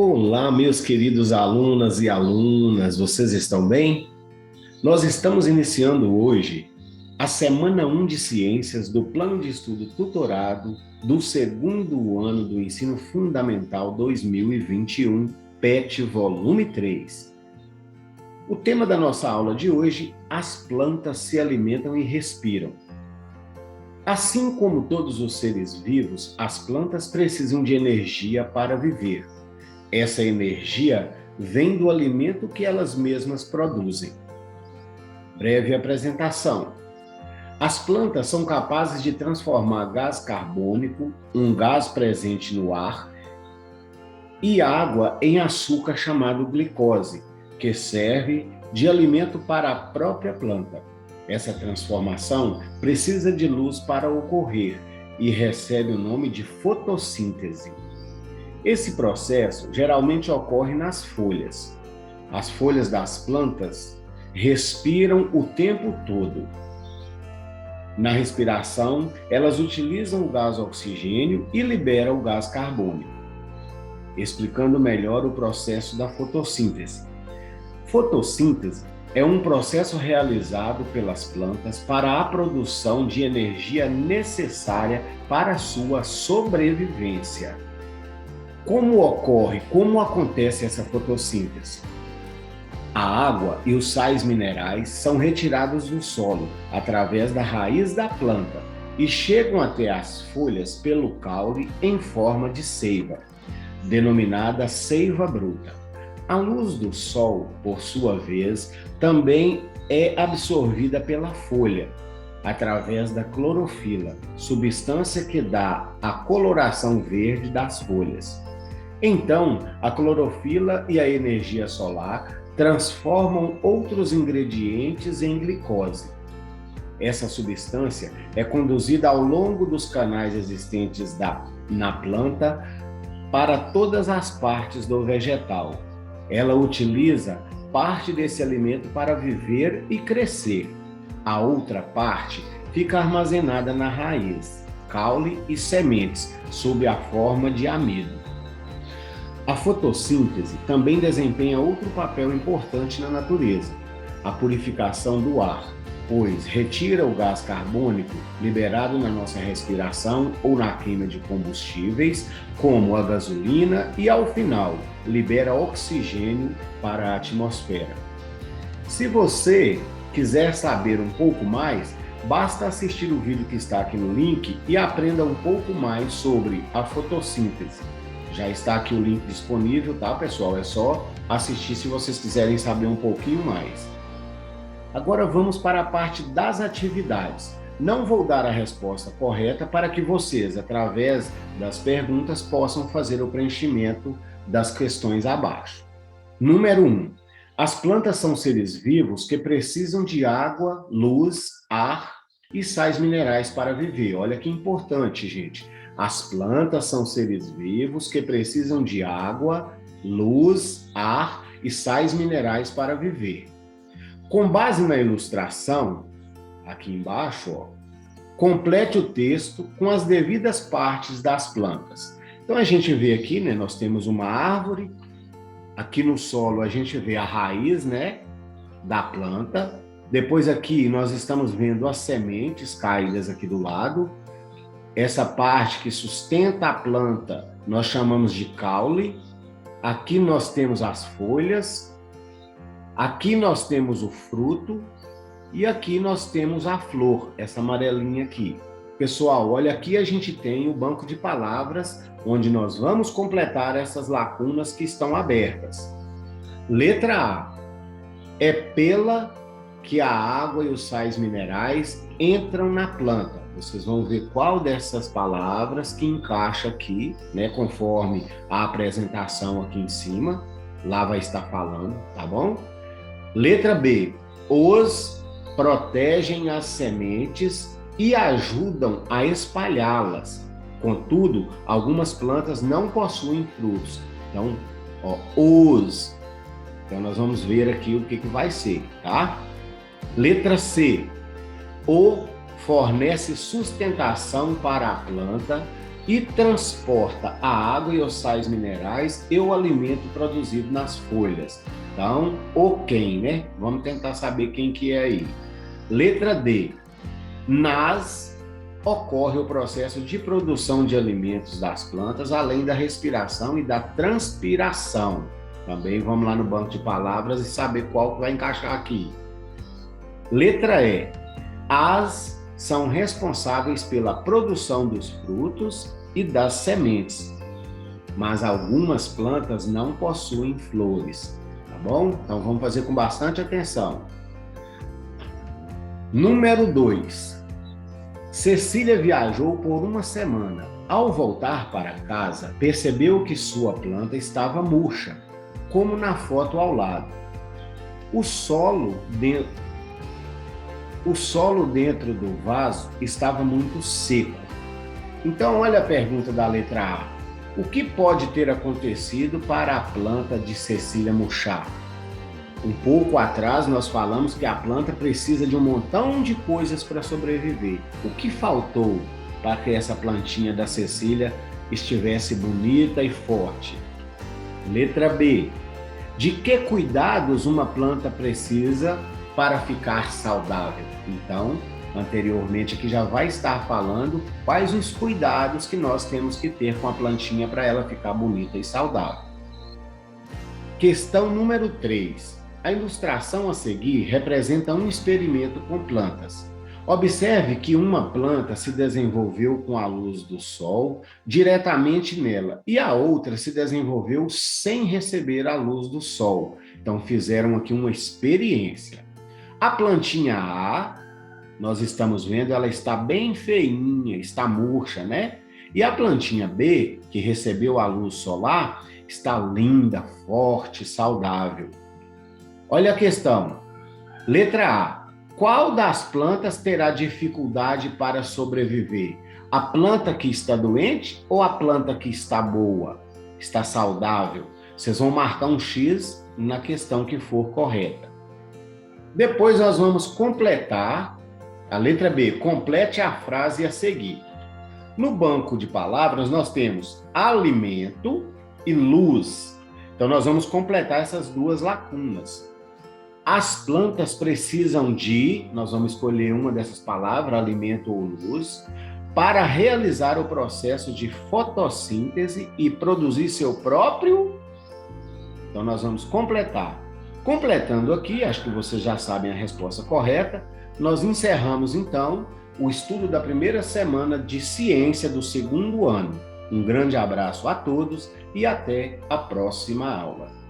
Olá, meus queridos alunas e alunas, vocês estão bem? Nós estamos iniciando hoje a Semana 1 de Ciências do Plano de Estudo Tutorado do segundo ano do Ensino Fundamental 2021, PET Volume 3. O tema da nossa aula de hoje: as plantas se alimentam e respiram. Assim como todos os seres vivos, as plantas precisam de energia para viver. Essa energia vem do alimento que elas mesmas produzem. Breve apresentação. As plantas são capazes de transformar gás carbônico, um gás presente no ar, e água em açúcar chamado glicose, que serve de alimento para a própria planta. Essa transformação precisa de luz para ocorrer e recebe o nome de fotossíntese. Esse processo geralmente ocorre nas folhas. As folhas das plantas respiram o tempo todo. Na respiração, elas utilizam o gás oxigênio e liberam o gás carbônico. Explicando melhor o processo da fotossíntese. Fotossíntese é um processo realizado pelas plantas para a produção de energia necessária para a sua sobrevivência. Como acontece essa fotossíntese? A água e os sais minerais são retirados do solo através da raiz da planta e chegam até as folhas pelo caule em forma de seiva, denominada seiva bruta. A luz do sol, por sua vez, também é absorvida pela folha, através da clorofila, substância que dá a coloração verde das folhas. Então, a clorofila e a energia solar transformam outros ingredientes em glicose. Essa substância é conduzida ao longo dos canais existentes na planta para todas as partes do vegetal. Ela utiliza parte desse alimento para viver e crescer. A outra parte fica armazenada na raiz, caule e sementes, sob a forma de amido. A fotossíntese também desempenha outro papel importante na natureza, a purificação do ar, pois retira o gás carbônico liberado na nossa respiração ou na queima de combustíveis, como a gasolina, e ao final libera oxigênio para a atmosfera. Se você quiser saber um pouco mais, basta assistir o vídeo que está aqui no link e aprenda um pouco mais sobre a fotossíntese. Já está aqui o link disponível, tá, pessoal? É só assistir se vocês quiserem saber um pouquinho mais. Agora vamos para a parte das atividades. Não vou dar a resposta correta para que vocês, através das perguntas, possam fazer o preenchimento das questões abaixo. Número 1. As plantas são seres vivos que precisam de água, luz, ar e sais minerais para viver. Olha que importante, gente. As plantas são seres vivos que precisam de água, luz, ar e sais minerais para viver. Com base na ilustração, aqui embaixo, complete o texto com as devidas partes das plantas. Então a gente vê aqui, né, nós temos uma árvore, aqui no solo a gente vê a raiz, né, da planta. Depois aqui nós estamos vendo as sementes caídas aqui do lado. Essa parte que sustenta a planta nós chamamos de caule. Aqui nós temos as folhas. Aqui nós temos o fruto e aqui nós temos a flor, essa amarelinha aqui. Pessoal, olha, aqui a gente tem o banco de palavras onde nós vamos completar essas lacunas que estão abertas. Letra A. É pela que a água e os sais minerais entram na planta. Vocês vão ver qual dessas palavras que encaixa aqui, né, conforme a apresentação aqui em cima. Lá vai estar falando, tá bom? Letra B. Os protegem as sementes e ajudam a espalhá-las. Contudo, algumas plantas não possuem frutos. Então, os. Então, nós vamos ver aqui o que vai ser, tá? Letra C. O fornece sustentação para a planta e transporta a água e os sais minerais e o alimento produzido nas folhas. Então, o quem, né? Vamos tentar saber quem que é aí. Letra D. Nas ocorre o processo de produção de alimentos das plantas, além da respiração e da transpiração. Também vamos lá no banco de palavras e saber qual que vai encaixar aqui. Letra E. As são responsáveis pela produção dos frutos e das sementes, mas algumas plantas não possuem flores, tá bom? Então vamos fazer com bastante atenção. Número 2. Cecília viajou por uma semana. Ao voltar para casa, percebeu que sua planta estava murcha, como na foto ao lado. O solo dentro do vaso estava muito seco. Então, olha a pergunta da letra A. O que pode ter acontecido para a planta de Cecília murchar? Um pouco atrás nós falamos que a planta precisa de um montão de coisas para sobreviver. O que faltou para que essa plantinha da Cecília estivesse bonita e forte? Letra B. De que cuidados uma planta precisa para ficar saudável? Então, anteriormente aqui já vai estar falando quais os cuidados que nós temos que ter com a plantinha para ela ficar bonita e saudável. Questão número 3. A ilustração a seguir representa um experimento com plantas. Observe que uma planta se desenvolveu com a luz do sol diretamente nela e a outra se desenvolveu sem receber a luz do sol. Então fizeram aqui uma experiência. A plantinha A, nós estamos vendo, ela está bem feinha, está murcha, né? E a plantinha B, que recebeu a luz solar, está linda, forte, saudável. Olha a questão. Letra A. Qual das plantas terá dificuldade para sobreviver? A planta que está doente ou a planta que está boa, está saudável? Vocês vão marcar um X na questão que for correta. Depois nós vamos completar a letra B. Complete a frase a seguir. No banco de palavras nós temos alimento e luz. Então nós vamos completar essas duas lacunas. As plantas precisam de, nós vamos escolher uma dessas palavras, alimento ou luz, para realizar o processo de fotossíntese e produzir seu próprio. Então nós vamos completar. Completando aqui, acho que vocês já sabem a resposta correta, nós encerramos então o estudo da primeira semana de ciência do segundo ano. Um grande abraço a todos e até a próxima aula.